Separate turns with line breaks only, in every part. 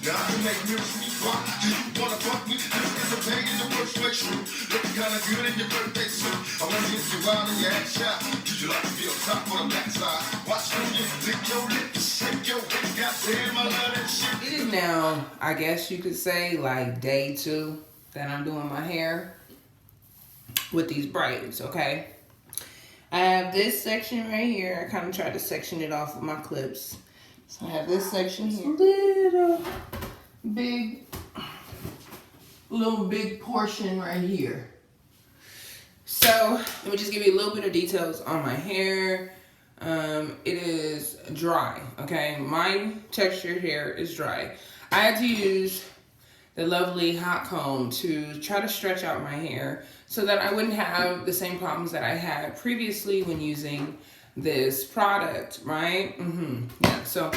Now I can make miracles rock. Do you wanna fuck me? This is a pain in the worst way true. Looking kinda good in your birthday suit. I wanna get you wild and your ass shot. Would you like to be on top on the backside? Watch me lick your lips, shake your head. Goddamn, I love that shit.
It is now, I guess you could say, like day 2 that I'm doing my hair with these braids, okay? I have this section right here. I kind of tried to section it off with my clips. So I have this section here. Little big portion right here. So let me just give you a little bit of details on my hair. It is dry, okay? My textured hair is dry. I had to use the lovely hot comb to try to stretch out my hair so that I wouldn't have the same problems that I had previously when using this product, right? Yeah, so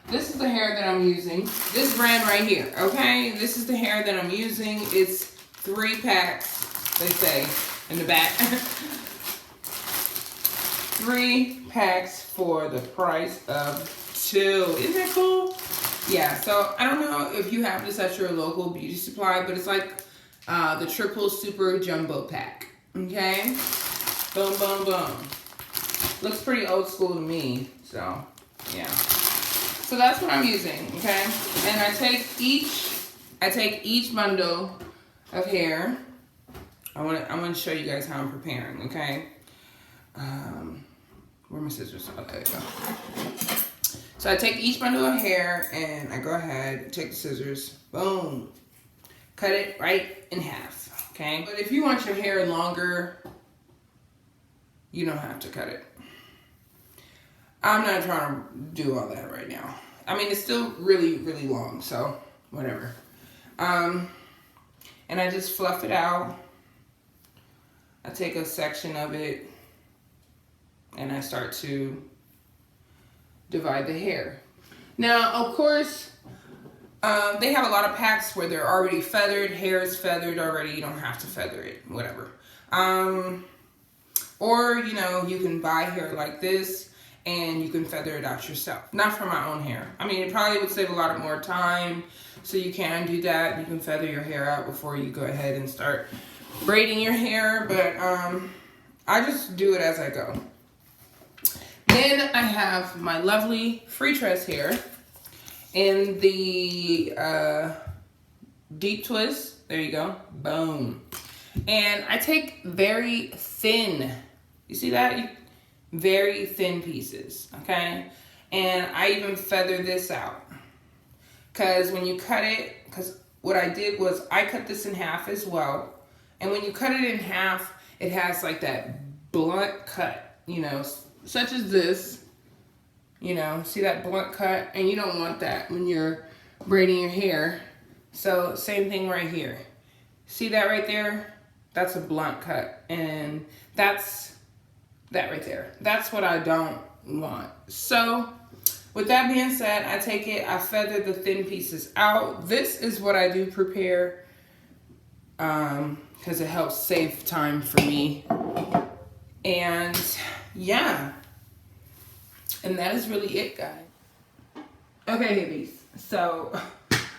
this is the hair that I'm using. This brand right here, okay? This is the hair that I'm using. It's 3 packs, they say in the back. 3 packs for the price of 2. Isn't that cool? Yeah, so I don't know if you have this at your local beauty supply, but it's like the triple super jumbo pack, okay? Boom, boom, boom. Looks pretty old school to me, so yeah. So that's what I'm using, okay? And I take each bundle of hair. I want to show you guys how I'm preparing, okay? Where are my scissors? Oh, there you go. So I take each bundle of hair and I go ahead, take the scissors, boom, cut it right in half, okay? But if you want your hair longer, you don't have to cut it. I'm not trying to do all that right now. I mean, it's still really, really long, so whatever. And I just fluff it out. I take a section of it and I start to divide the hair. Now, of course, they have a lot of packs where they're already feathered. Hair is feathered already. You don't have to feather it, whatever. Or, you know, you can buy hair like this and you can feather it out yourself. Not for my own hair. I mean, it probably would save a lot more time. So you can do that. You can feather your hair out before you go ahead and start braiding your hair. But I just do it as I go. Then I have my lovely Freetress hair in the deep twist. There you go. Boom. And I take very thin, you see that? Very thin pieces, okay? And I even feather this out. Because when you cut it, because what I did was I cut this in half as well. And when you cut it in half, it has like that blunt cut, you know, such as this, you know, see that blunt cut? And you don't want that when you're braiding your hair. So same thing right here. See that right there? That's a blunt cut. And that's that right there. That's what I don't want. So with that being said, I take it, I feather the thin pieces out. This is what I do prepare because it helps save time for me. And yeah. And that is really it, guys. Okay, hippies. So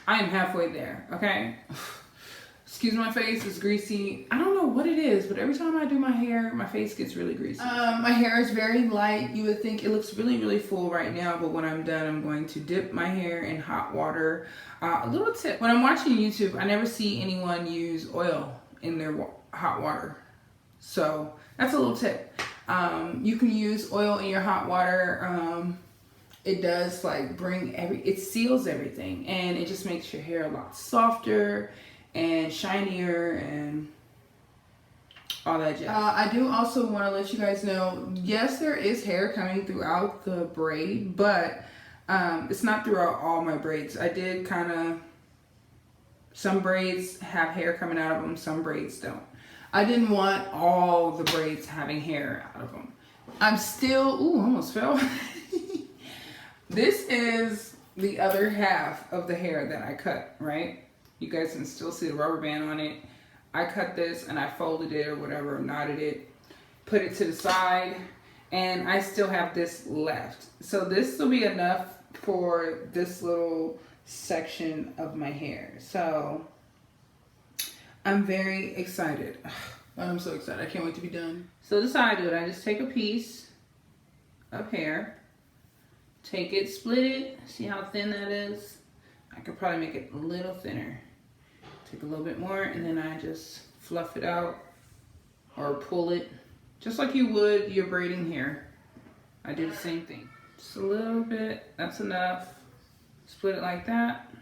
I am halfway there, okay? Excuse my face, it's greasy. I don't know what it is, but every time I do my hair, my face gets really greasy. My hair is very light. You would think it looks really, really full right now, but when I'm done, I'm going to dip my hair in hot water. A little tip, when I'm watching YouTube, I never see anyone use oil in their hot water. So that's a little tip. You can use oil in your hot water. It does like it seals everything, and it just makes your hair a lot softer and shinier and all that jazz. I do also want to let you guys know, yes, there is hair coming throughout the braid, but it's not throughout all my braids. I did some braids have hair coming out of them, some braids don't. I didn't want all the braids having hair out of them. I'm still, almost fell. This is the other half of the hair that I cut, right? You guys can still see the rubber band on it. I cut this and I folded it or whatever, knotted it, put it to the side, and I still have this left. So this will be enough for this little section of my hair. So I'm very excited. I'm so excited. I can't wait to be done. So this is how I do it. I just take a piece of hair, take it, split it. See how thin that is? I could probably make it a little thinner. Take a little bit more, and then I just fluff it out or pull it just like you would your braiding hair. I do the same thing. Just a little bit, that's enough. Split it like that,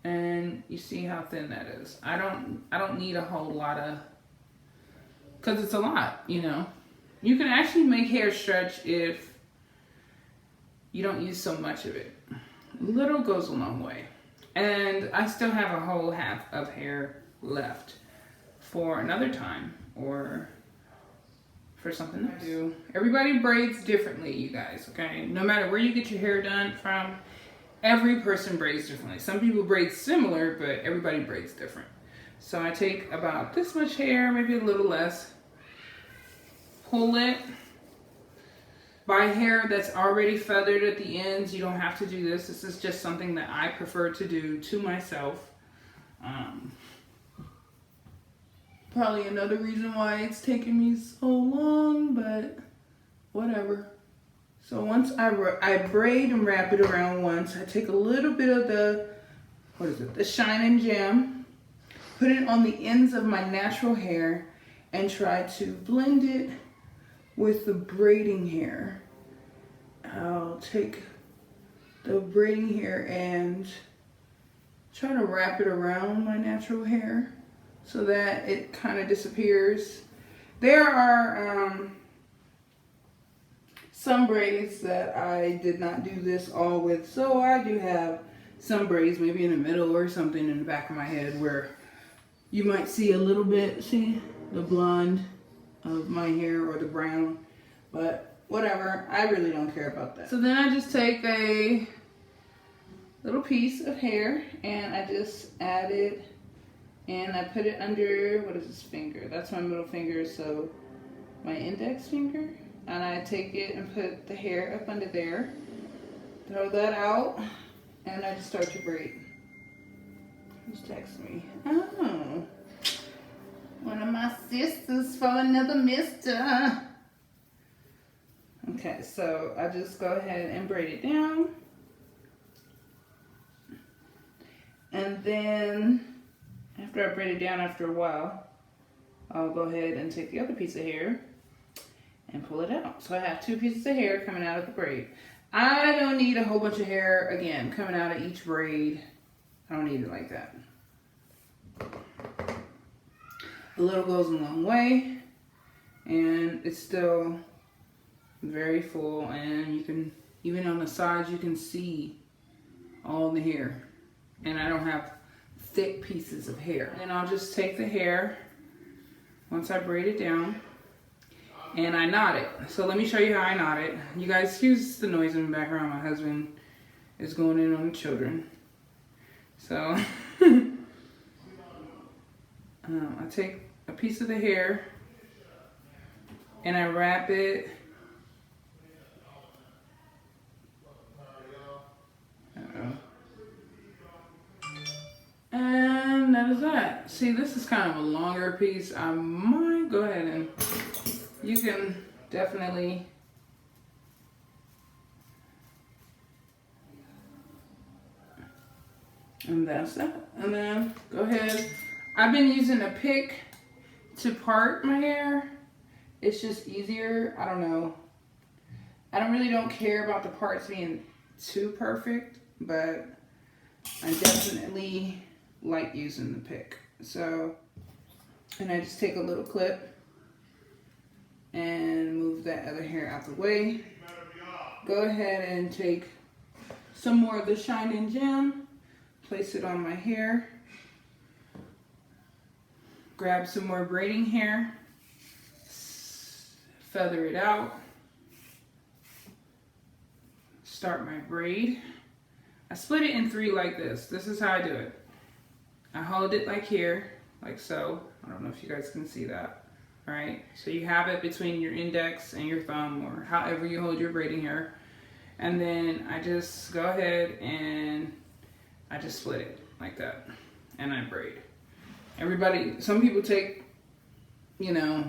and you see how thin that is. I don't need a whole lot of, because it's a lot, you know. You can actually make hair stretch if you don't use so much of it. Little goes a long way. And I still have a whole half of hair left for another time or for something else. Everybody braids differently, you guys, okay? No matter where you get your hair done from, every person braids differently. Some people braid similar, but everybody braids different. So I take about this much hair, maybe a little less, pull it. Buy hair that's already feathered at the ends. You don't have to do this. This is just something that I prefer to do to myself. Probably another reason why it's taking me so long, but whatever. So once I braid and wrap it around once, I take a little bit of the, the Shine and Gem, put it on the ends of my natural hair, and try to blend it with the braiding hair. I'll take the braiding hair and try to wrap it around my natural hair so that it kind of disappears. There are some braids that I did not do this all with, so I do have some braids maybe in the middle or something in the back of my head where you might see a little bit, see the blonde of my hair or the brown, but whatever, I really don't care about that. So then I just take a little piece of hair and I just add it and I put it under, what is this finger? That's my middle finger, so my index finger. And I take it and put the hair up under there, throw that out, and I just start to braid. Who's texting me? Oh, one of my sisters for another mister. Okay, so I just go ahead and braid it down. And then after I braid it down after a while, I'll go ahead and take the other piece of hair and pull it out. So I have two pieces of hair coming out of the braid. I don't need a whole bunch of hair, again, coming out of each braid. I don't need it like that. A little goes a long way, and it's still very full, and you can, even on the sides, you can see all the hair. And I don't have thick pieces of hair. And I'll just take the hair, once I braid it down, and I knot it. So let me show you how I knot it. You guys, excuse the noise in the background. My husband is going in on the children. So I take a piece of the hair and I wrap it. And that is that. See, this is kind of a longer piece. I might go ahead and, you can definitely and that's that. And then go ahead. I've been using a pick to part my hair. It's just easier. I don't know. I don't care about the parts being too perfect, but I definitely like using the pick. So, and I just take a little clip and move that other hair out the way. Go ahead and take some more of the Shine and Gem, place it on my hair, grab some more braiding hair, feather it out, start my braid. I split it in three like this. This is how I do it. I hold it like here, like so. I don't know if you guys can see that. All right, so you have it between your index and your thumb, or however you hold your braiding hair. And then I just go ahead and I just split it like that. And I braid. Everybody, some people take, you know,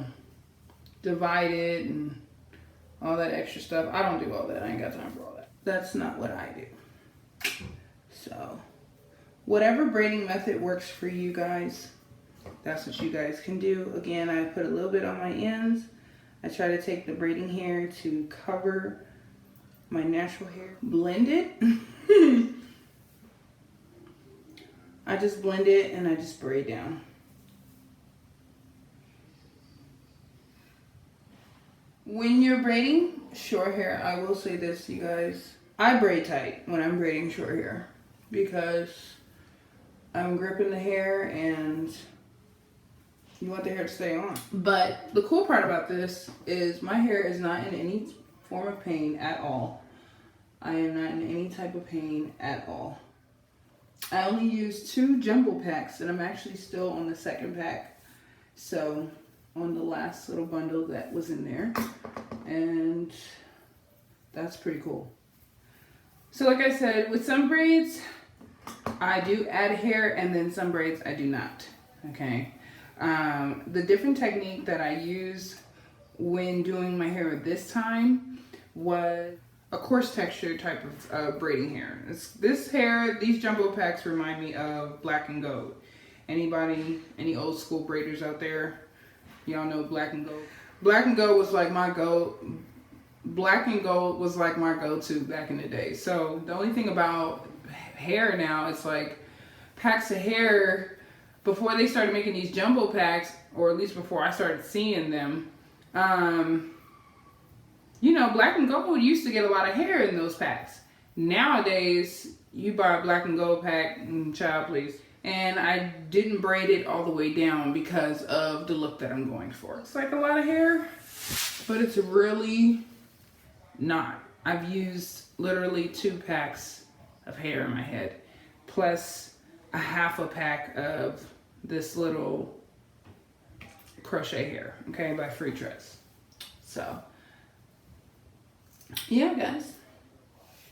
divide it and all that extra stuff. I don't do all that. I ain't got time for all that. That's not what I do. So, whatever braiding method works for you guys, that's what you guys can do. Again, I put a little bit on my ends. I try to take the braiding hair to cover my natural hair. Blend it. I just blend it and I just braid down. When you're braiding short hair, I will say this, you guys. I braid tight when I'm braiding short hair because I'm gripping the hair and you want the hair to stay on. But the cool part about this is my hair is not in any form of pain at all. I am not in any type of pain at all. I only used 2 jumbo packs and I'm actually still on the 2nd pack. So on the last little bundle that was in there. And that's pretty cool. So like I said, with some braids, I do add hair and then some braids I do not, okay? The different technique that I used when doing my hair this time was a coarse texture type of braiding hair. This hair, these jumbo packs remind me of black and gold. Anybody, any old school braiders out there, y'all know black and gold. Black and gold was like my Black and gold was like my go-to back in the day. So the only thing about hair now, it's like packs of hair, before they started making these jumbo packs, or at least before I started seeing them, you know, black and gold used to get a lot of hair in those packs. Nowadays, you buy a black and gold pack, child please. And I didn't braid it all the way down because of the look that I'm going for. It's like a lot of hair, but it's really not. I've used literally 2 packs of hair in my head, plus a half a pack of this little crochet hair, okay, by Freetress. So, yeah, guys.